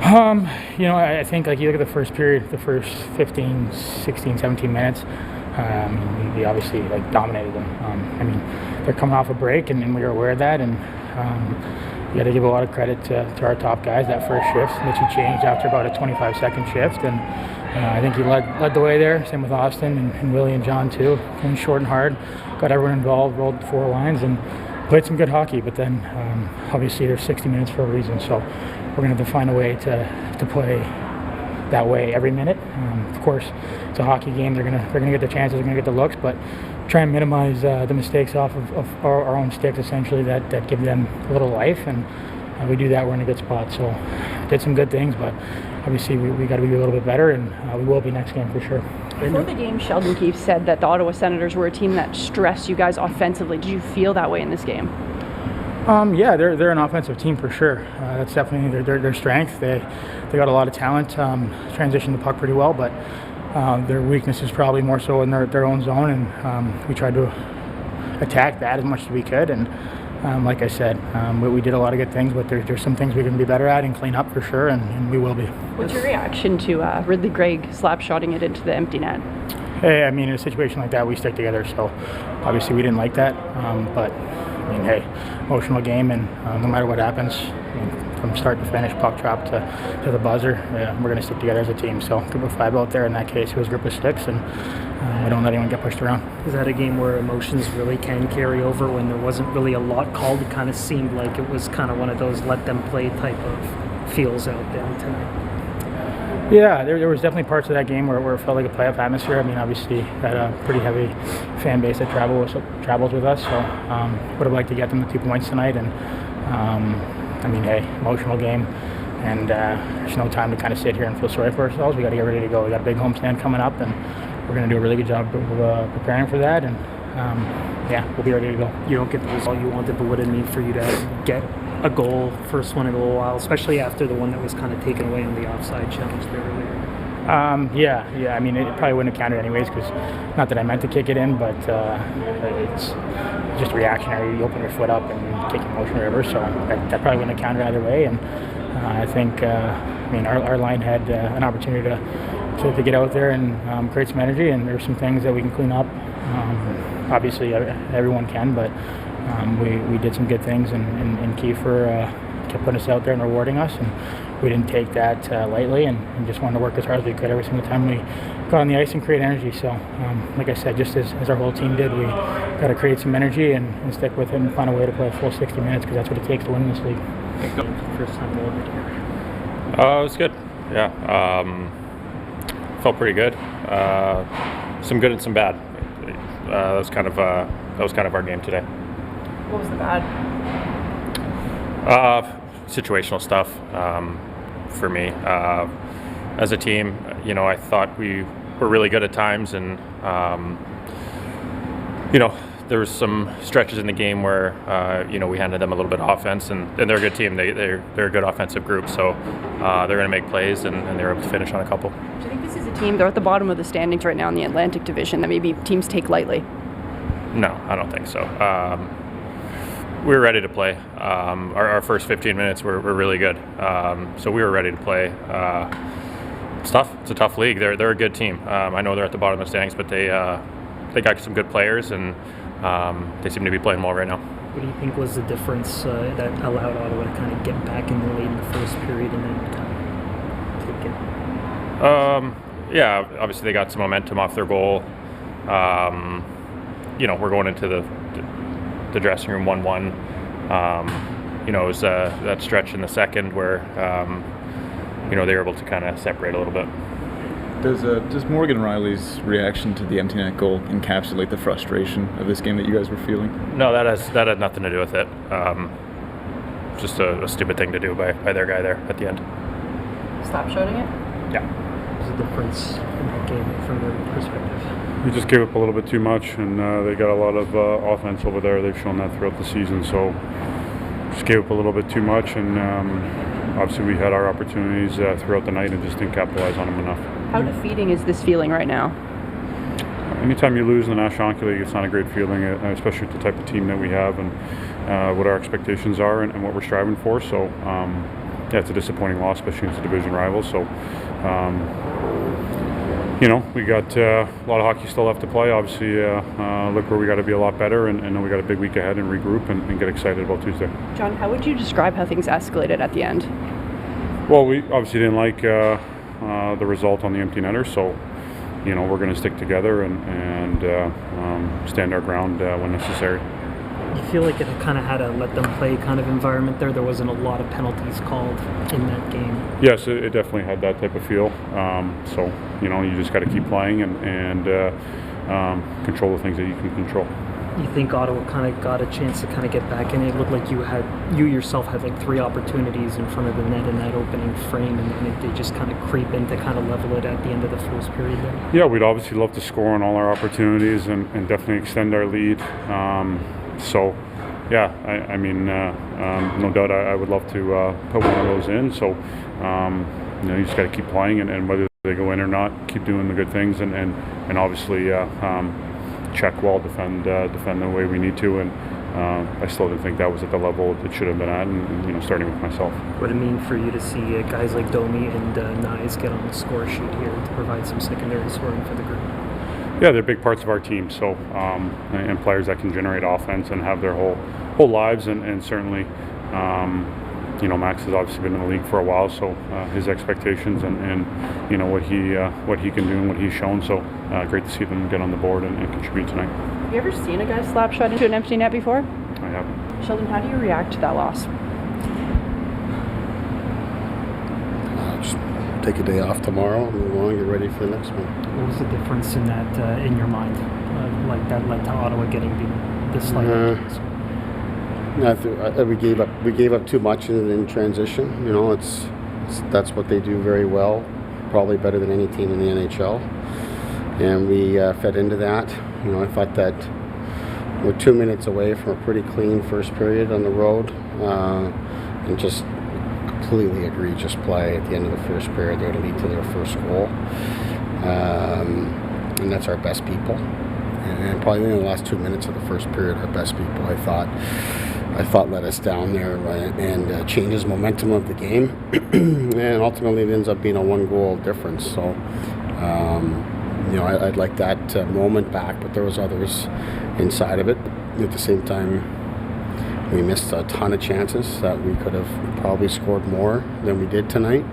I think like you look at the first period, the first 15, 16, 17 minutes, we obviously like dominated them. They're coming off a break, and we were aware of that, and you got to give a lot of credit to our top guys. That first shift, Mitchie changed after about a 25-second shift, and I think he led the way there. Same with Austin and Willie and John too. Going short and hard, got everyone involved, rolled 4 lines, and played some good hockey. But then obviously there's 60 minutes for a reason, so we're going to have to find a way to play that way every minute. Of course, it's a hockey game. They're gonna get the chances, they're gonna get the looks, but try and minimize the mistakes off of our own sticks, essentially, that give them a little life, and we do that, we're in a good spot. So did some good things, but obviously we got to be a little bit better, and we will be next game for sure. Before the game, Sheldon Keefe said that the Ottawa Senators were a team that stressed you guys offensively. Did you feel that way in this game? Yeah, they're an offensive team for sure. That's definitely their strength. They got a lot of talent, transition the puck pretty well, but their weakness is probably more so in their own zone, and we tried to attack that as much as we could. And like I said, we did a lot of good things, but there's some things we can be better at and clean up for sure, and we will be. What's your reaction to Ridley Gregg slap-shotting it into the empty net? Hey, in a situation like that, we stick together, so obviously we didn't like that, but hey, emotional game, and no matter what happens, from start to finish, puck drop to the buzzer, we're going to stick together as a team. So group of 5 out there in that case, it was a group of 6, and we don't let anyone get pushed around. Is that a game where emotions really can carry over when there wasn't really a lot called? It kind of seemed like it was kind of one of those let them play type of feels out there tonight. Yeah, there was definitely parts of that game where it felt like a playoff atmosphere. Obviously, had a pretty heavy fan base that travels with us, so would have liked to get them the 2 points tonight. And hey, emotional game, and there's no time to kind of sit here and feel sorry for ourselves. We got to get ready to go. We got a big homestand coming up, and we're going to do a really good job of preparing for that. And we'll be ready to go. You don't get the result you wanted, but what did it mean for you to get a goal, first one in a little while, especially after the one that was kind of taken away in the offside challenge there earlier? It probably wouldn't have counted anyways, because not that I meant to kick it in, but it's just reactionary. You open your foot up and you kick motion or whatever, so that probably wouldn't have counted either way. And I think our line had an opportunity to get out there and create some energy, and there's some things that we can clean up. Obviously, everyone can, but we did some good things, and Kiefer kept putting us out there and rewarding us, and we didn't take that lightly, and just wanted to work as hard as we could every single time we got on the ice and create energy. So like I said, just as our whole team did, we got to create some energy and stick with it and find a way to play a full 60 minutes, because that's what it takes to win this league. First time over here. It was good. Yeah, felt pretty good. Some good and some bad. That was kind of our game today. What was the bad? Situational stuff for me. As a team, I thought we were really good at times, and there was some stretches in the game where we handed them a little bit of offense, and they're a good team. They're a good offensive group, so they're going to make plays, and they're able to finish on a couple. Do you think this is a team, they're at the bottom of the standings right now in the Atlantic Division, that maybe teams take lightly? No, I don't think so. We were ready to play. Our first 15 minutes were really good, so we were ready to play. It's tough. It's a tough league. They're a good team. I know they're at the bottom of the standings, but they got some good players, and they seem to be playing well right now. What do you think was the difference that allowed Ottawa to kind of get back in the lead in the first period and then kind of take it? Obviously they got some momentum off their goal. We're going into the dressing room 1-1. It was that stretch in the second where they were able to kind of separate a little bit. Does Morgan Riley's reaction to the empty net goal encapsulate the frustration of this game that you guys were feeling? No, that had nothing to do with it. Just a stupid thing to do by their guy there at the end. Stop shooting it? Yeah. What's the difference in that game from their perspective? We just gave up a little bit too much, and they got a lot of offense over there. They've shown that throughout the season, so just gave up a little bit too much, and obviously we had our opportunities throughout the night and just didn't capitalize on them enough. How defeating is this feeling right now? Anytime you lose in the National Hockey League, it's not a great feeling, especially with the type of team that we have and what our expectations are and what we're striving for. So it's a disappointing loss, especially against a division rival. So, we got a lot of hockey still left to play. Obviously, look where we got to be a lot better, and then we got a big week ahead and regroup and get excited about Tuesday. John, how would you describe how things escalated at the end? Well, we obviously didn't like the result on the empty netter, so we're going to stick together and stand our ground when necessary. You feel like it kind of had a let them play kind of environment there. There wasn't a lot of penalties called in that game. Yes, it definitely had that type of feel. So you just got to keep playing and control the things that you can control. You think Ottawa kind of got a chance to kind of get back in? It looked like you yourself had like 3 opportunities in front of the net in that opening frame, and then they just kind of creep in to kind of level it at the end of the first period there. Yeah, we'd obviously love to score on all our opportunities and definitely extend our lead. So, yeah, I mean, no doubt I would love to put one of those in. So, you just got to keep playing, and whether they go in or not, keep doing the good things, and obviously check well, defend the way we need to. And I still didn't think that was at the level it should have been at, and starting with myself. What would it mean for you to see guys like Domi and Nyes get on the score sheet here to provide some secondary scoring for the group? Yeah, they're big parts of our team. So, and players that can generate offense and have their whole lives, and certainly, Max has obviously been in the league for a while, so his expectations and what he can do and what he's shown. So, great to see them get on the board and contribute tonight. Have you ever seen a guy slap shot into an empty net before? I haven't. Sheldon, how do you react to that loss? Just take a day off tomorrow, move on, get ready for the next one. What was the difference in that in your mind, like that led to Ottawa getting the slight? We gave up too much in transition. That's what they do very well, probably better than any team in the NHL, and we fed into that. I thought that we're 2 minutes away from a pretty clean first period on the road, and just completely egregious play at the end of the first period. They're going to lead to their first goal, and that's our best people. And probably in the last 2 minutes of the first period, our best people, I thought let us down there and changes momentum of the game. And ultimately it ends up being a 1-goal difference. So, I'd like that moment back, but there was others inside of it. At the same time, we missed a ton of chances that we could have probably scored more than we did tonight.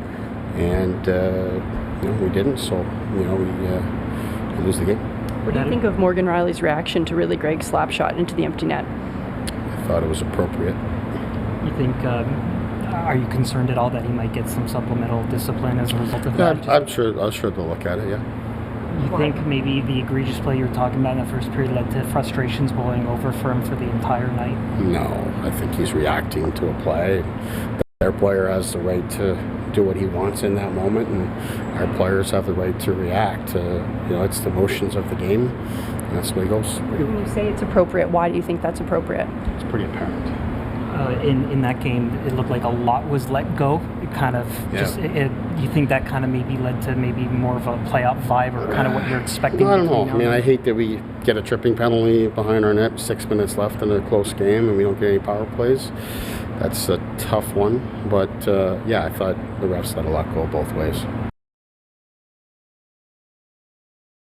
And, we didn't. So, we lose the game. What do you think of Morgan Rielly's reaction to really Greg's slap shot into the empty net? I thought it was appropriate. You think, are you concerned at all that he might get some supplemental discipline as a result of that? I'm sure they'll look at it, yeah. You think maybe the egregious play you were talking about in the first period led to frustrations boiling over for him for the entire night? No, I think he's reacting to a play. Their player has the right to do what he wants in that moment, and our players have the right to react. It's the motions of the game, and that's the way it goes. When you say it's appropriate, why do you think that's appropriate? It's pretty apparent. In that game, it looked like a lot was let go. It kind of you think that kind of maybe led to maybe more of a playoff vibe, or kind of what you're expecting? I don't know. I mean, I hate that we get a tripping penalty behind our net, 6 minutes left in a close game, and we don't get any power plays. That's a tough one, but I thought the refs let a lot go both ways.